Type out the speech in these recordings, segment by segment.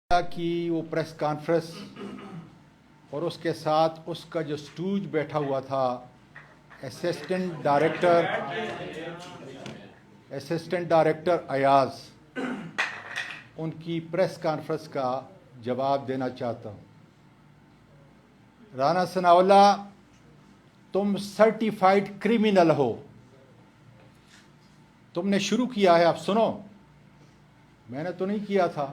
की वो press conference और उसके साथ उसका जो स्टूज बैठा हुआ था असिस्टेंट डायरेक्टर अयाज, उनकी प्रेस कॉन्फ्रेंस का जवाब देना चाहता हूँ। राना सनाउल्लाह, तुम सर्टिफाइड क्रिमिनल हो। तुमने शुरू किया है, अब सुनो, मैंने तो नहीं किया था।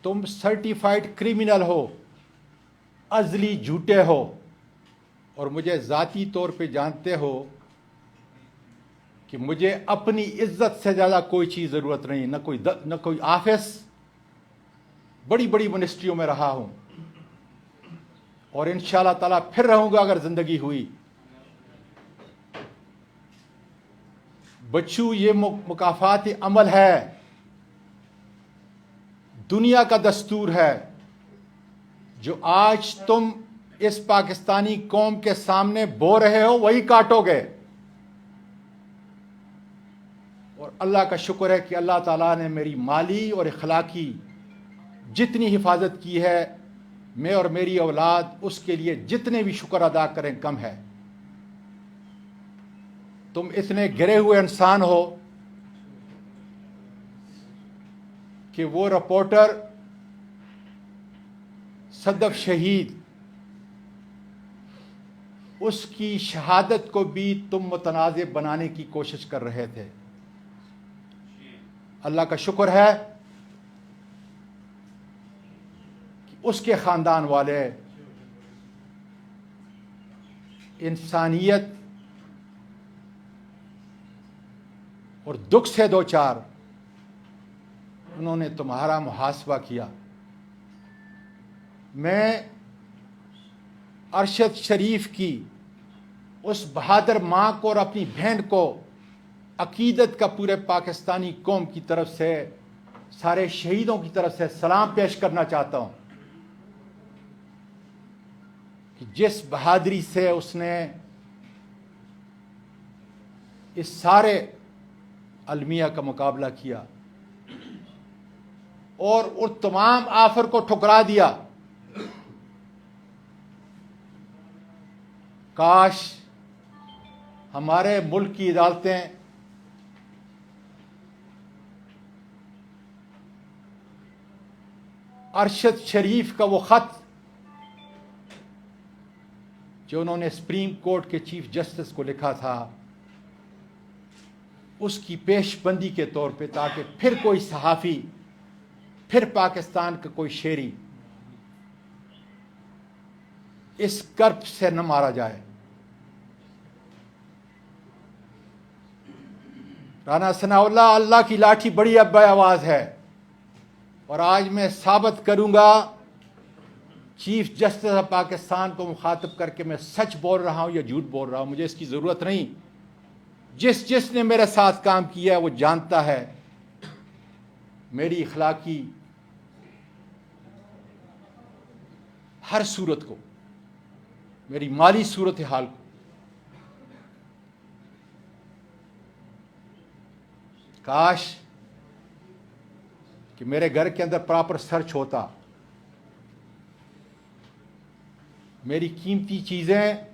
तुम सर्टिफाइड क्रिमिनल हो, अजली झूठे हो और मुझे ज़ाती तौर पे जानते हो कि मुझे अपनी इज्जत से ज़्यादा कोई चीज़ ज़रूरत नहीं, न कोई ऑफिस। बड़ी बड़ी मिनिस्ट्रियों में रहा हूँ और इंशाअल्लाह ताला फिर रहूँगा अगर ज़िंदगी हुई। बच्चू, ये मुकाफाती अमल है, दुनिया का दस्तूर है। जो आज तुम इस पाकिस्तानी कौम के सामने बो रहे हो वही काटोगे। और अल्लाह का शुक्र है कि अल्लाह ताला ने मेरी माली और अखलाकी जितनी हिफाजत की है, मैं और मेरी औलाद उसके लिए जितने भी शुक्र अदा करें कम है। तुम इतने गिरे हुए इंसान हो कि वो रिपोर्टर सदफ शहीद, उसकी शहादत को भी तुम मुतनाज़ बनाने की कोशिश कर रहे थे। अल्लाह का शुक्र है कि उसके ख़ानदान वाले इंसानियत और दुख से दो चार, उन्होंने तुम्हारा मुहासबा किया। मैं अरशद शरीफ की उस बहादुर माँ को और अपनी बहन को अकीदत का पूरे पाकिस्तानी कौम की तरफ से, सारे शहीदों की तरफ से सलाम पेश करना चाहता हूँ कि जिस बहादुरी से उसने इस सारे अलमिया का मुकाबला किया और उन तमाम आफर को ठुकरा दिया। काश हमारे मुल्क की अदालतें अरशद शरीफ का वो खत जो उन्होंने सुप्रीम कोर्ट के चीफ जस्टिस को लिखा था, उसकी पेशबंदी के तौर पे, ताकि फिर कोई सहाफ़ी, फिर पाकिस्तान का कोई शेरी इस कर्ब से न मारा जाए। राना सनाउल्लाह, अल्लाह की लाठी बड़ी अब्बा आवाज़ है और आज मैं साबित करूंगा, चीफ जस्टिस ऑफ पाकिस्तान को मुखातब करके मैं सच बोल रहा हूं या झूठ बोल रहा हूं, मुझे इसकी ज़रूरत नहीं। जिसने मेरे साथ काम किया है वो जानता है मेरी अखलाकी हर सूरत को, मेरी माली सूरत हाल को। काश कि मेरे घर के अंदर प्रॉपर सर्च होता, मेरी कीमती चीज़ें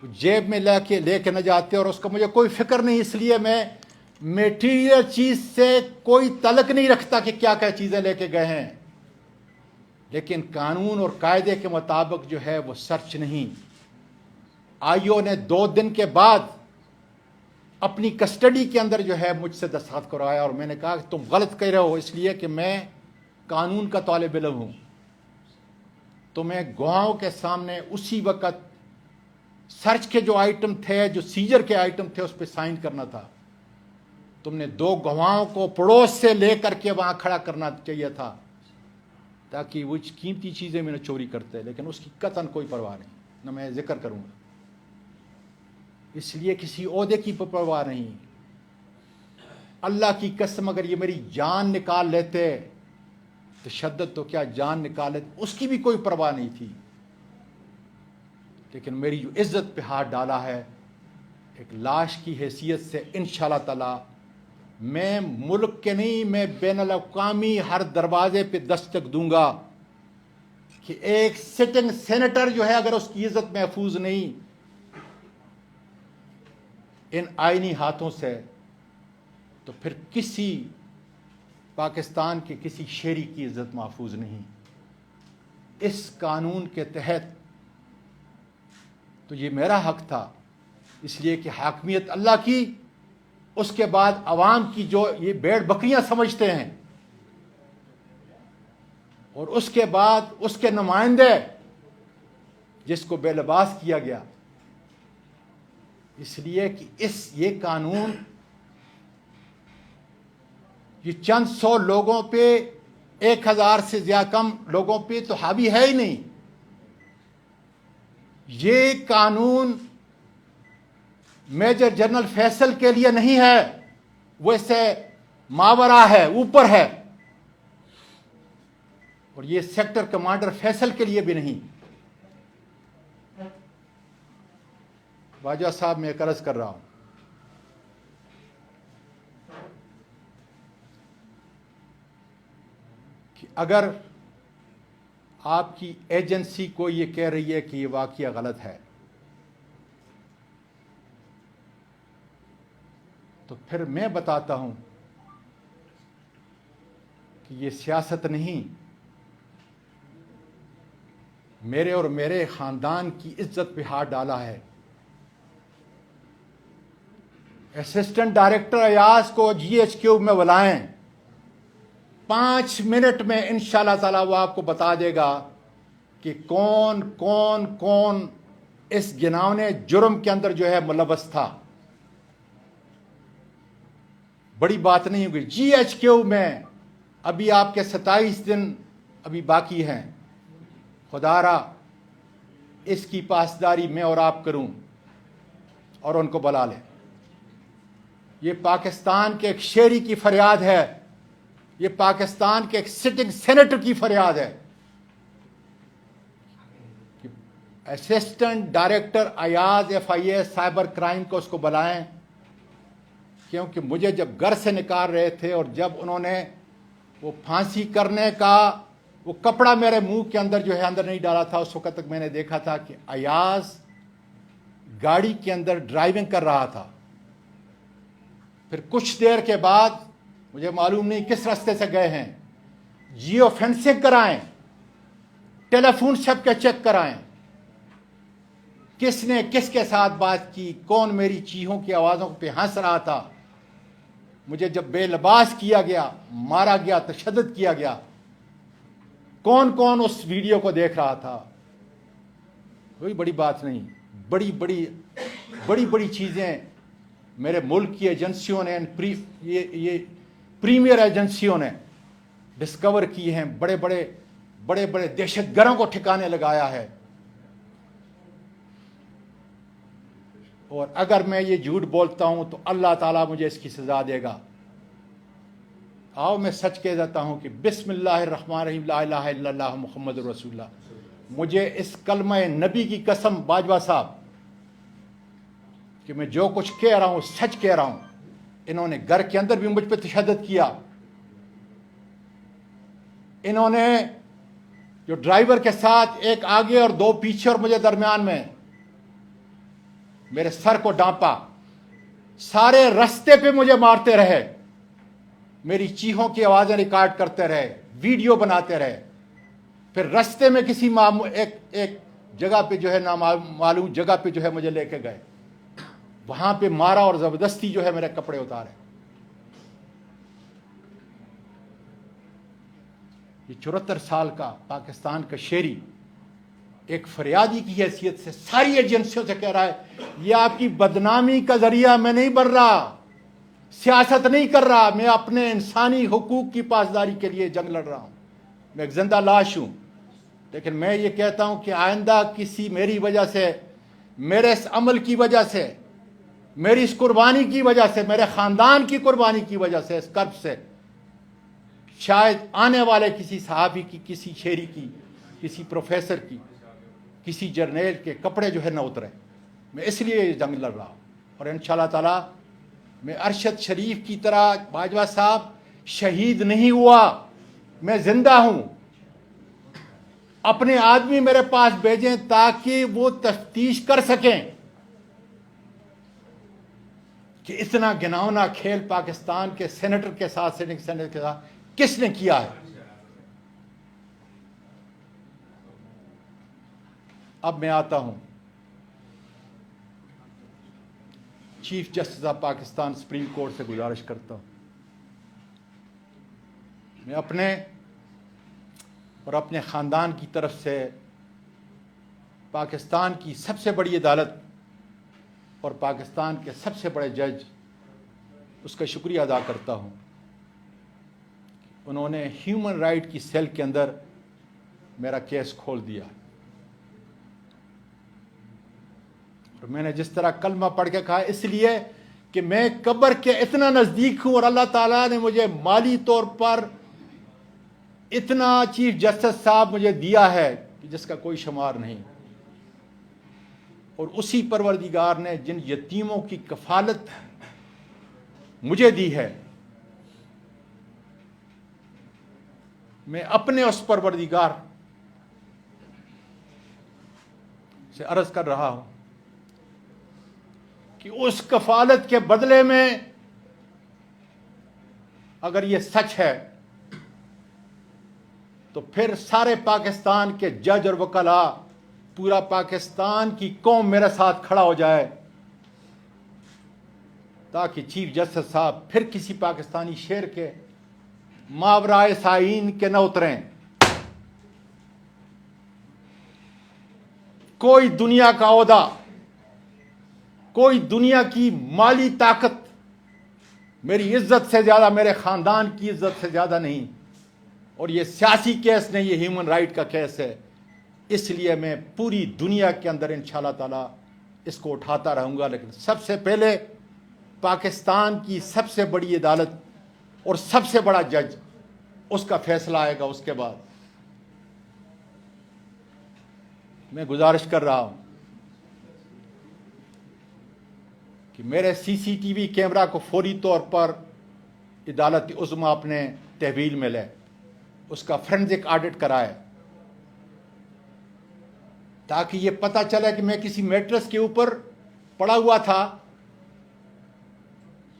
जेब में लेके न जाते और उसका मुझे कोई फिक्र नहीं। इसलिए मैं मेटीरियल चीज़ से कोई तलक नहीं रखता कि क्या क्या चीज़ें लेके गए हैं, लेकिन कानून और कायदे के मुताबिक जो है वो सर्च नहीं। आईओ ने 2 दिन के बाद अपनी कस्टडी के अंदर जो है मुझसे दस्तखत करवाया और मैंने कहा कि तुम गलत कह रहे हो, इसलिए कि मैं कानून का तालिब इल्म हूँ। तो मैं गवाहों के सामने उसी वक्त सर्च के जो आइटम थे, जो सीजर के आइटम थे, उस पर साइन करना था। तुमने 2 गवाहों को पड़ोस से लेकर के वहाँ खड़ा करना चाहिए था ताकि वो कीमती चीज़ें मैंने चोरी करते, लेकिन उसकी कतन कोई परवाह नहीं, न मैं जिक्र करूँगा। इसलिए किसी ओहदे की परवाह नहीं। अल्लाह की कसम, अगर ये मेरी जान निकाल लेते तो शद्दत तो क्या, जान निकाल लेते, उसकी भी कोई परवाह नहीं थी। लेकिन मेरी जो इज्जत पे हाथ डाला है, एक लाश की हैसियत से इंशाअल्लाह ताला मैं मुल्क के नहीं, मैं बैनुल अक़वामी हर दरवाजे पे दस्तक दूंगा कि एक सिटिंग सेनेटर जो है, अगर उसकी इज्जत महफूज नहीं इन आईनी हाथों से, तो फिर किसी पाकिस्तान के किसी शहरी की इज्जत महफूज नहीं। इस कानून के तहत तो ये मेरा हक था, इसलिए कि हाकमियत अल्लाह की, उसके बाद अवाम की जो ये भेड़ बकरियां समझते हैं, और उसके बाद उसके नुमाइंदे जिसको बेलबास किया गया, इसलिए कि ये कानून ये चंद सौ लोगों पे, 1000 से ज्यादा कम लोगों पे तो हावी है ही नहीं। ये कानून मेजर जनरल फैसल के लिए नहीं है, वैसे मावरा है, ऊपर है, और ये सेक्टर कमांडर फैसल के लिए भी नहीं। बाजवा साहब, मैं अर्ज कर रहा हूं कि अगर आपकी एजेंसी को ये कह रही है कि ये वाकया गलत है, तो फिर मैं बताता हूं कि ये सियासत नहीं, मेरे और मेरे खानदान की इज्जत पे हाथ डाला है। असिस्टेंट डायरेक्टर अयाज को GHQ में बुलाएं, 5 मिनट में इंशाल्लाह ताला वो आपको बता देगा कि कौन कौन कौन इस गिनावने जुर्म के अंदर जो है मुलव्वस था। बड़ी बात नहीं होगी। GHQ में अभी आपके 27 दिन अभी बाकी हैं। खुदारा इसकी पासदारी मैं और आप करूं और उनको बुला लें। ये पाकिस्तान के एक शहरी की फरियाद है, ये पाकिस्तान के एक सिटिंग सेनेटर की फरियाद है कि assistant director Ayaz FIA cyber crime को उसको बुलाएं, क्योंकि मुझे जब घर से निकाल रहे थे और जब उन्होंने वो फांसी करने का वो कपड़ा मेरे मुंह के अंदर जो है अंदर नहीं डाला था, उस वक्त तक मैंने देखा था कि अयाज गाड़ी के अंदर ड्राइविंग कर रहा था। फिर कुछ देर के बाद मुझे मालूम नहीं किस रास्ते से गए हैं, जियो फेंसिंग कराएं, टेलीफोन सबके चेक कराएं, किसने किसके साथ बात की, कौन मेरी चीखों की आवाज़ों पे हंस रहा था। मुझे जब बेलबास किया गया, मारा गया, तशद्दुद किया गया, कौन कौन उस वीडियो को देख रहा था। कोई बड़ी बात नहीं, बड़ी बड़ी बड़ी बड़ी चीज़ें मेरे मुल्क की एजेंसियों ने, ये प्रीमियर एजेंसियों ने डिस्कवर की हैं। बड़े बड़े दहशतगर्दों को ठिकाने लगाया है। और अगर मैं ये झूठ बोलता हूं तो अल्लाह ताला मुझे इसकी सजा देगा। आओ मैं सच कह देता हूं कि बिस्मिल्लाहिर्रहमानिर्रहीम ला इलाहा इल्लल्लाह मुहम्मदुर रसूलुल्लाह। मुझे इस कलमा नबी की कसम बाजवा साहब कि मैं जो कुछ कह रहा हूं सच कह रहा हूं। इन्होंने घर के अंदर भी मुझ पर तशद्दुद किया। इन्होंने जो ड्राइवर के साथ एक आगे और 2 पीछे और मुझे दरमियान में मेरे सर को डांपा, सारे रास्ते पे मुझे मारते रहे, मेरी चीखों की आवाजें रिकॉर्ड करते रहे, वीडियो बनाते रहे। फिर रास्ते में किसी एक जगह पे जो है ना मालूम जगह पे जो है मुझे लेके गए, वहां पे मारा और जबरदस्ती जो है मेरे कपड़े उतारे। ये 74 साल का पाकिस्तान का शहरी एक फरियादी की हैसियत से सारी एजेंसियों से कह रहा है, ये आपकी बदनामी का जरिया मैं नहीं बन रहा, सियासत नहीं कर रहा, मैं अपने इंसानी हुकूक की पासदारी के लिए जंग लड़ रहा हूं। मैं एक जिंदा लाश हूं। लेकिन मैं ये कहता हूं कि आइंदा किसी मेरी वजह से, मेरे इस अमल की वजह से, मेरी इस कुर्बानी की वजह से, मेरे खानदान की कुर्बानी की वजह से, इस कर्ब से शायद आने वाले किसी सहाबी की, किसी शेरी की, किसी प्रोफेसर की, किसी जर्नैल के कपड़े जो है न उतरे। मैं इसलिए ये जंग लड़ रहा हूँ और इंशाअल्लाह ताला मैं अरशद शरीफ की तरह बाजवा साहब शहीद नहीं हुआ, मैं जिंदा हूं। अपने आदमी मेरे पास भेजें ताकि वो तफ्तीश कर सकें कि इतना घिनौना खेल पाकिस्तान के सेनेटर के साथ, सेनेटर के साथ किसने किया है। अब मैं आता हूं chief justice of Pakistan supreme court से गुजारिश करता हूं, मैं अपने और अपने ख़ानदान की तरफ से पाकिस्तान की सबसे बड़ी अदालत और पाकिस्तान के सबसे बड़े जज उसका शुक्रिया अदा करता हूं। उन्होंने ह्यूमन राइट की सेल के अंदर मेरा केस खोल दिया और मैंने जिस तरह कलमा पढ़ के कहा, इसलिए कि मैं कब्र के इतना नज़दीक हूं और अल्लाह ताला ने मुझे माली तौर पर इतना चीफ जस्टिस साहब मुझे दिया है कि जिसका कोई शुमार नहीं। और उसी परवरदिगार ने जिन यतीमों की कफालत मुझे दी है, मैं अपने उस परवरदिगार से अर्ज कर रहा हूं कि उस कफालत के बदले में अगर ये सच है तो फिर सारे पाकिस्तान के जज और वकला, पूरा पाकिस्तान की कौम मेरे साथ खड़ा हो जाए ताकि चीफ जस्टिस साहब फिर किसी पाकिस्तानी शेर के मावराए साइन के न उतरें। कोई दुनिया का ओहदा, कोई दुनिया की माली ताकत मेरी इज्जत से ज्यादा, मेरे खानदान की इज्जत से ज्यादा नहीं। और ये सियासी केस नहीं, ये ह्यूमन राइट का केस है। इसलिए मैं पूरी दुनिया के अंदर इंशाअल्लाह ताला इसको उठाता रहूंगा, लेकिन सबसे पहले पाकिस्तान की सबसे बड़ी अदालत और सबसे बड़ा जज, उसका फैसला आएगा। उसके बाद मैं गुजारिश कर रहा हूं कि मेरे सीसीटीवी कैमरा को फौरी तौर पर अदालत उज़्मा अपने तहवील में ले, उसका फोरेंसिक ऑडिट कराए ताकि ये पता चले कि मैं किसी मैट्रेस के ऊपर पड़ा हुआ था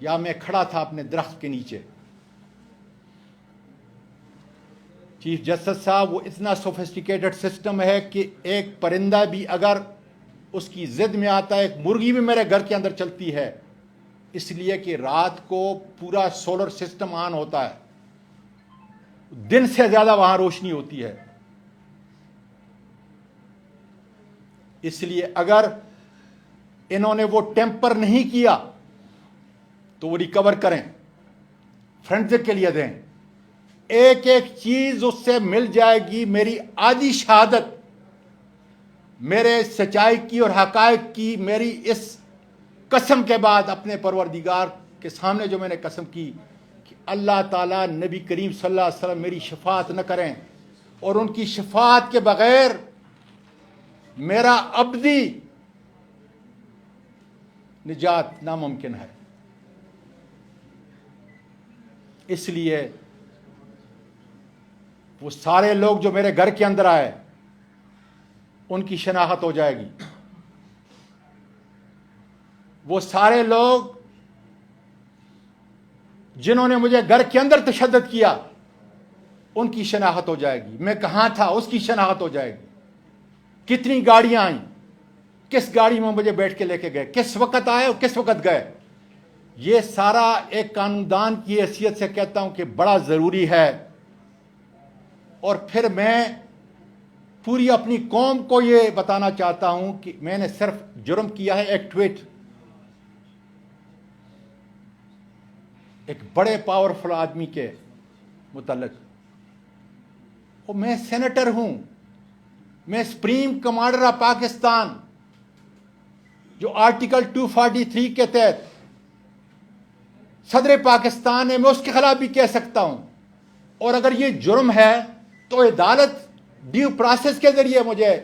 या मैं खड़ा था अपने दरख्त के नीचे। चीफ जस्टिस साहब, वो इतना सोफिस्टिकेटेड सिस्टम है कि एक परिंदा भी अगर उसकी जिद में आता है, एक मुर्गी भी मेरे घर के अंदर चलती है, इसलिए कि रात को पूरा सोलर सिस्टम ऑन होता है, दिन से ज्यादा वहां रोशनी होती है। इसलिए अगर इन्होंने वो टेम्पर नहीं किया तो वो रिकवर करें, फोरेंसिक के लिए दें, एक एक चीज उससे मिल जाएगी। मेरी आधी शहादत, मेरे सच्चाई की और हकायक की, मेरी इस कसम के बाद अपने परवरदिगार के सामने जो मैंने कसम की कि अल्लाह ताला नबी करीम सल्लल्लाहु अलैहि वसल्लम मेरी शफात न करें और उनकी शफात के बगैर मेरा अब्दी निजात नामुमकिन है। इसलिए वो सारे लोग जो मेरे घर के अंदर आए उनकी शनाख्त हो जाएगी। वो सारे लोग जिन्होंने मुझे घर के अंदर तशद्दुद किया उनकी शनाख्त हो जाएगी। मैं कहां था उसकी शनाख्त हो जाएगी। कितनी गाड़ियां आई, किस गाड़ी में मुझे बैठ के लेके गए, किस वक्त आए और किस वक्त गए, ये सारा एक कानूनदान की हैसियत से कहता हूं कि बड़ा जरूरी है। और फिर मैं पूरी अपनी कौम को ये बताना चाहता हूं कि मैंने सिर्फ जुर्म किया है एक ट्वीट, एक बड़े पावरफुल आदमी के मुतल्लिक। और मैं सेनेटर हूं, मैं सुप्रीम कमांडर ऑफ पाकिस्तान, जो आर्टिकल 243 के तहत सदर पाकिस्तान है, मैं उसके खिलाफ भी कह सकता हूं। और अगर ये जुर्म है तो अदालत ड्यू प्रोसेस के जरिए मुझे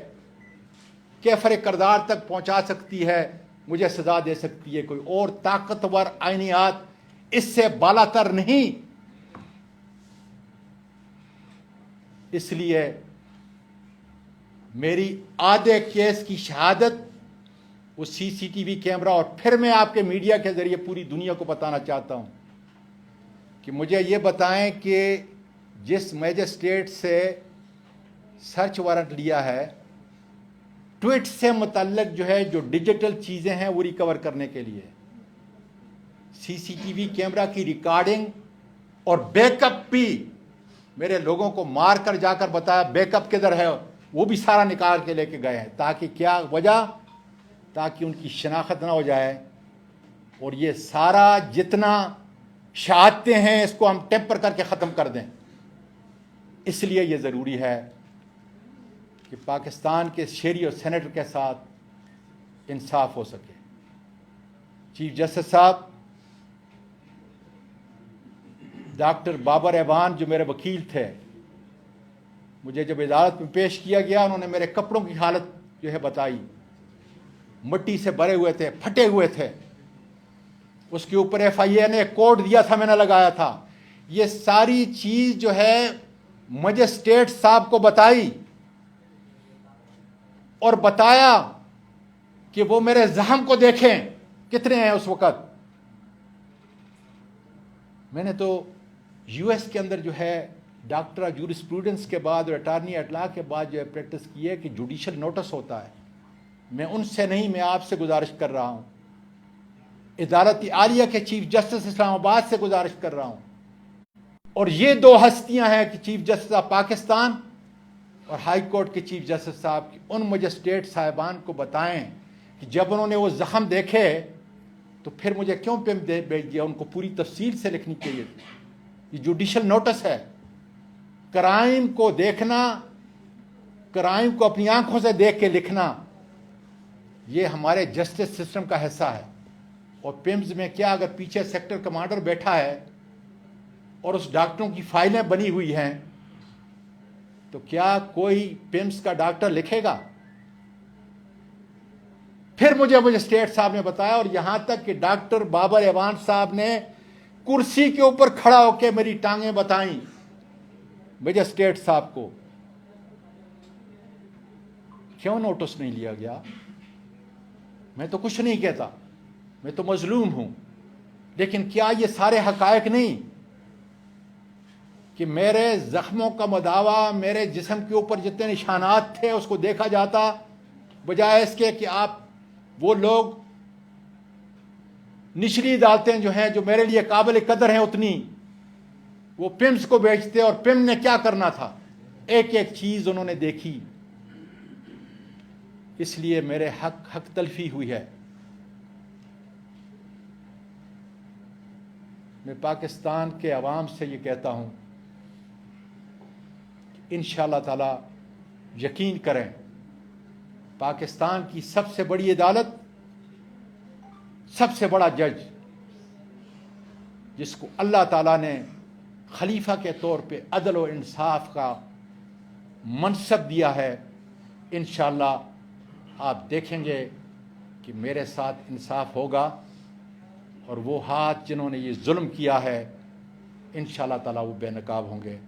कैफर किरदार तक पहुंचा सकती है मुझे सजा दे सकती है, कोई और ताकतवर आईनियात इससे बालातर नहीं। इसलिए मेरी आधे केस की शहादत वो सीसीटीवी कैमरा, और फिर मैं आपके मीडिया के जरिए पूरी दुनिया को बताना चाहता हूं कि मुझे ये बताएं कि जिस मैजिस्ट्रेट से सर्च वारंट लिया है, ट्वीट से मुतल्लिक जो है, जो डिजिटल चीज़ें हैं वो रिकवर करने के लिए सीसीटीवी कैमरा की रिकॉर्डिंग और बैकअप भी मेरे लोगों को मार कर जाकर बताया, बैकअप किधर है, वो भी सारा निकाल के लेके गए हैं। ताकि क्या वजह, ताकि उनकी शनाख्त ना हो जाए और ये सारा जितना शहादतें हैं इसको हम टेम्पर करके ख़त्म कर दें। इसलिए ये ज़रूरी है कि पाकिस्तान के शेरी और सेनेटर के साथ इंसाफ हो सके। चीफ जस्टिस साहब डॉक्टर बाबर ऐवान जो मेरे वकील थे, मुझे जब अदालत में पेश किया गया, उन्होंने मेरे कपड़ों की हालत जो है बताई, मिट्टी से भरे हुए थे, फटे हुए थे। उसके ऊपर FIA ने कोड दिया था, मैंने लगाया था। ये सारी चीज जो है मजिस्ट्रेट साहब को बताई और बताया कि वो मेरे जख्म को देखें कितने हैं उस वक्त। मैंने तो US के अंदर जो है डॉक्टर जूरिस्प्रूडेंस के बाद और अटार्नी एट लॉ के बाद जो है प्रैक्टिस की है कि जुडिशल नोटिस होता है। मैं उनसे नहीं, मैं आपसे गुजारिश कर रहा हूं, अदालत आलिया के चीफ जस्टिस इस्लामाबाद से गुजारिश कर रहा हूं। और ये दो हस्तियां हैं कि चीफ जस्टिस ऑफ पाकिस्तान और हाई कोर्ट के चीफ जस्टिस साहब की, उन मजिस्ट्रेट साहिबान को बताएं कि जब उन्होंने वो जख्म देखे तो फिर मुझे क्यों पिम भेज दिया। उनको पूरी तफसील से लिखनी चाहिए थी। ये जुडिशल नोटिस है। क्राइम को देखना, क्राइम को अपनी आंखों से देख के लिखना, ये हमारे जस्टिस सिस्टम का हिस्सा है। और पिम्स में क्या, अगर पीछे सेक्टर कमांडर बैठा है और उस डॉक्टरों की फाइलें बनी हुई हैं, तो क्या कोई पिम्स का डॉक्टर लिखेगा? फिर मुझे मजिस्ट्रेट साहब ने बताया, और यहां तक कि डॉक्टर बाबर ऐवान साहब ने कुर्सी के ऊपर खड़ा होकर मेरी टांगें बताई मजिस्ट्रेट साहब को। क्यों नोटिस नहीं लिया गया? मैं तो कुछ नहीं कहता, मैं तो मजलूम हूं, लेकिन क्या ये सारे हकायक नहीं कि मेरे जख्मों का मदावा, मेरे जिस्म के ऊपर जितने निशानात थे उसको देखा जाता, बजाय इसके कि आप वो लोग निचली अदालतें जो हैं, जो मेरे लिए काबिल कदर हैं उतनी, वो पिम्स को बेचते। और पिम ने क्या करना था, एक एक चीज उन्होंने देखी। इसलिए मेरे हक तलफी हुई है। मैं पाकिस्तान के अवाम से ये कहता हूं, इंशाअल्लाह ताला यकीन करें, पाकिस्तान की सबसे बड़ी अदालत, सबसे बड़ा जज जिसको अल्लाह ताला ने खलीफा के तौर पे अदल और इंसाफ का मनसब दिया है, इंशाअल्लाह आप देखेंगे कि मेरे साथ इंसाफ होगा। और वो हाथ जिन्होंने ये जुल्म किया है, इंशाअल्लाह ताला वो बेनकाब होंगे।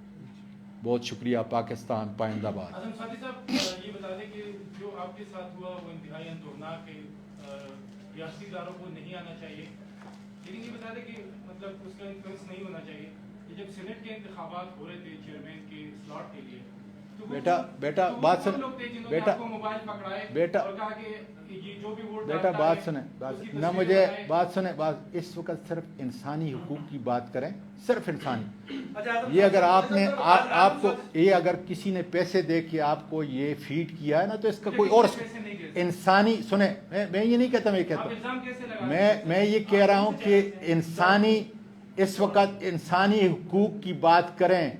बहुत शुक्रिया। पाकिस्तान पाइंदाबाद। आजम साथी साहब, ये बता दें कि जो आपके साथ हुआ वो इंतहाई अंतोड़नाक है, रियासती इदारों को नहीं आना चाहिए, लेकिन ये बता दें कि मतलब उसका इन्फ्लुएंस नहीं होना चाहिए कि जब सीनेट के इंतखाबात हो रहे थे चेयरमैन के स्लॉट के लिए, तो बेटा बात सुन, बेटा मोबाइल पकड़ाए बेटा और कहा कि ये जो भी वोट बेटा बात सुने, ना मुझे बात सुने, बात इस वक्त सिर्फ इंसानी हुकूक की बात करें, सिर्फ इंसानी। ये अगर आपने आपको ये अगर किसी ने पैसे दे के आपको ये फीड किया है ना, तो इसका कोई और इंसानी सुने, मैं ये नहीं कहता, मैं ये कह रहा हूं कि इंसानी, इस वक्त इंसानी हुकूक की बात करें,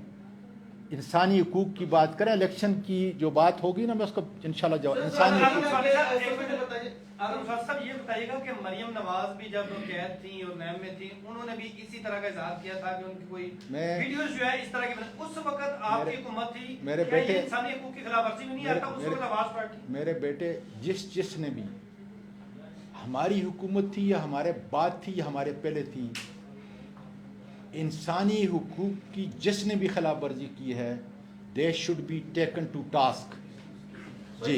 इंसानी हुकूक की बात करें। इलेक्शन की जो बात होगी ना, मैं उसको इंशाल्लाह जवाब इंसानी साहब ये बताइएगा कि मरियम नवाज भी जब कैद थी और नैब में थी, उन्होंने भी इसी तरह का इजहार किया था कि उनकी कोई वीडियोस जो है इस तरह की, उस वक्त आपकी हुकूमत थी, मेरे बेटे इंसानी हकूक की खिलाफवर्जी में नहीं आता, उस वक्त आवाज पार्टी। मेरे बेटे जिसने भी हमारी हुकूमत थी या हमारे बाद थी या हमारे पहले थी, इंसानी हुकूक की जिसने भी खिलाफ वर्जी की है, they should be taken to task. Ji.